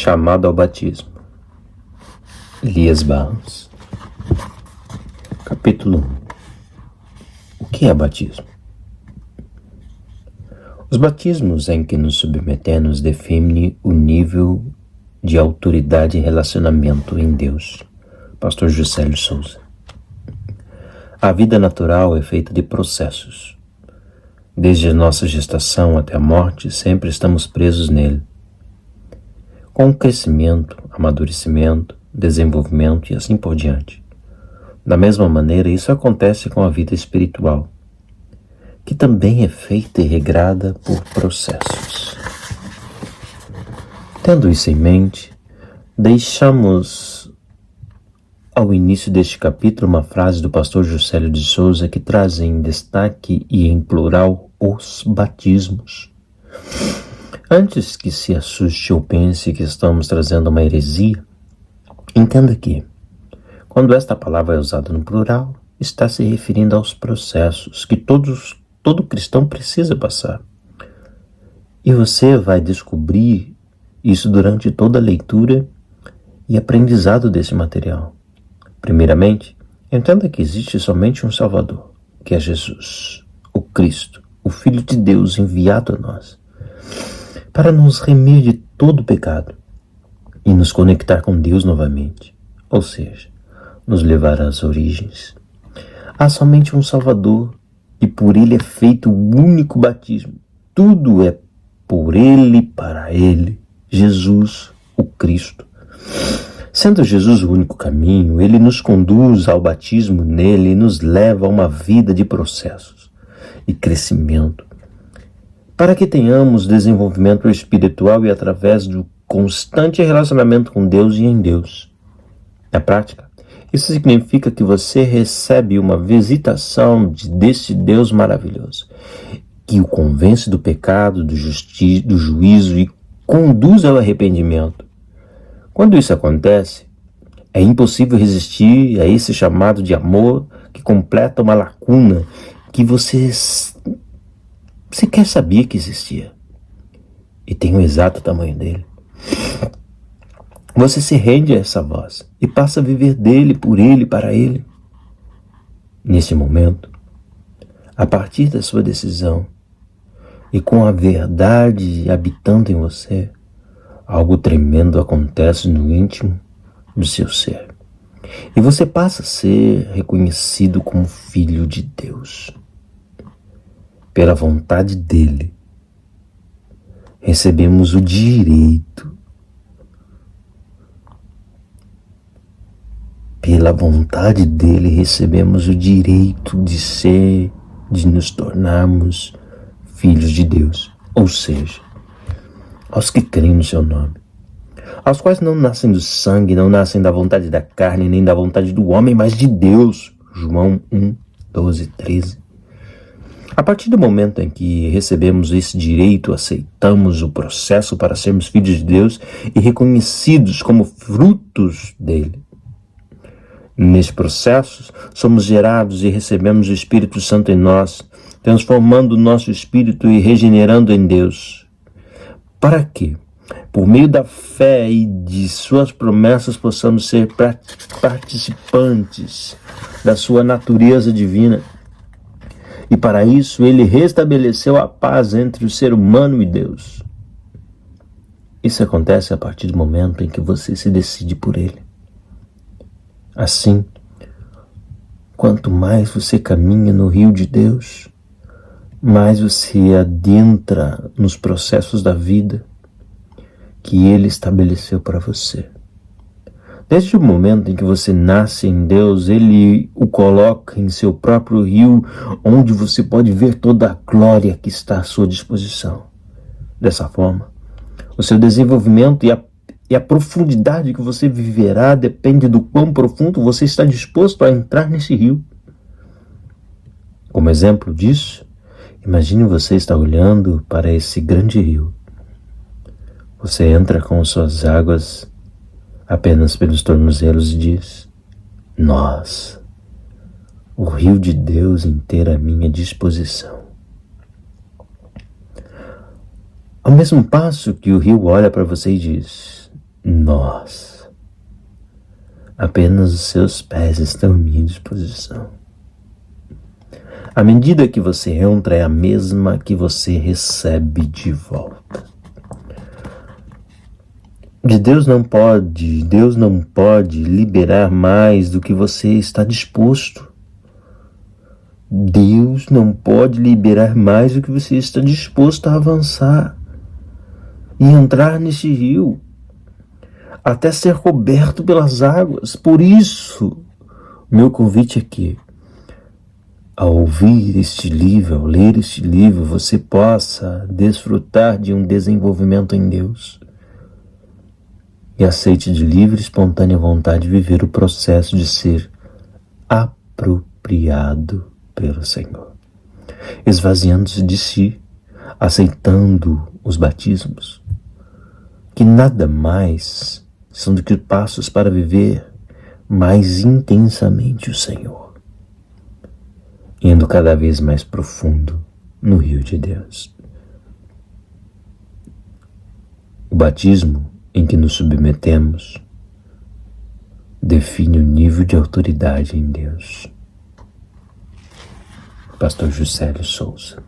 Chamado ao batismo. Elias Barros. Capítulo 1. O que é batismo? Os batismos em que nos submetemos definem o nível de autoridade e relacionamento em Deus. Pastor Juscelio Souza. A vida natural é feita de processos. Desde a nossa gestação até a morte, sempre estamos presos nele. Com o crescimento, amadurecimento, desenvolvimento e assim por diante. Da mesma maneira, isso acontece com a vida espiritual, que também é feita e regrada por processos. Tendo isso em mente, deixamos ao início deste capítulo uma frase do pastor Juscelio de Souza que traz em destaque e em plural os batismos. Antes que se assuste ou pense que estamos trazendo uma heresia, entenda que, quando esta palavra é usada no plural, está se referindo aos processos que todo cristão precisa passar. E você vai descobrir isso durante toda a leitura e aprendizado desse material. Primeiramente, entenda que existe somente um Salvador, que é Jesus, o Cristo, o Filho de Deus enviado a nós, para nos remir de todo o pecado e nos conectar com Deus novamente, ou seja, nos levar às origens. Há somente um Salvador e por ele é feito o único batismo. Tudo é por ele, para ele, Jesus, o Cristo. Sendo Jesus o único caminho, ele nos conduz ao batismo nele e nos leva a uma vida de processos e crescimento, para que tenhamos desenvolvimento espiritual e através do constante relacionamento com Deus e em Deus. Na prática, isso significa que você recebe uma visitação desse Deus maravilhoso, que o convence do pecado, do juízo e conduz ao arrependimento. Quando isso acontece, é impossível resistir a esse chamado de amor que completa uma lacuna que você sequer sabia que existia e tem o exato tamanho dele. Você se rende a essa voz e passa a viver dele, por ele, para ele. Nesse momento, a partir da sua decisão e com a verdade habitando em você, algo tremendo acontece no íntimo do seu ser. E você passa a ser reconhecido como filho de Deus. Pela vontade dele, recebemos o direito. Pela vontade dele, recebemos o direito de nos tornarmos filhos de Deus. Ou seja, aos que creem no seu nome, aos quais não nascem do sangue, não nascem da vontade da carne, nem da vontade do homem, mas de Deus. João 1, 12, 13. A partir do momento em que recebemos esse direito, aceitamos o processo para sermos filhos de Deus e reconhecidos como frutos dele. Nesse processo, somos gerados e recebemos o Espírito Santo em nós, transformando o nosso espírito e regenerando em Deus. Para que, por meio da fé e de suas promessas, possamos ser participantes da sua natureza divina. E para isso, ele restabeleceu a paz entre o ser humano e Deus. Isso acontece a partir do momento em que você se decide por ele. Assim, quanto mais você caminha no rio de Deus, mais você adentra nos processos da vida que ele estabeleceu para você. Desde o momento em que você nasce em Deus, ele o coloca em seu próprio rio, onde você pode ver toda a glória que está à sua disposição. Dessa forma, o seu desenvolvimento e a profundidade que você viverá depende do quão profundo você está disposto a entrar nesse rio. Como exemplo disso, imagine você estar olhando para esse grande rio. Você entra com suas águas apenas pelos tornozelos e diz: nós, o rio de Deus inteiro à minha disposição. Ao mesmo passo que o rio olha para você e diz: nós. Apenas os seus pés estão à minha disposição. A medida que você entra é a mesma que você recebe de volta. Deus não pode liberar mais do que você está disposto. Deus não pode liberar mais do que você está disposto a avançar e entrar nesse rio, até ser coberto pelas águas. Por isso, meu convite é que, ao ouvir este livro, ao ler este livro, você possa desfrutar de um desenvolvimento em Deus e aceite de livre e espontânea vontade viver o processo de ser apropriado pelo Senhor, esvaziando-se de si, aceitando os batismos, que nada mais são do que passos para viver mais intensamente o Senhor, indo cada vez mais profundo no rio de Deus. O batismo em que nos submetemos define o nível de autoridade em Deus. Pastor Juscelio Souza.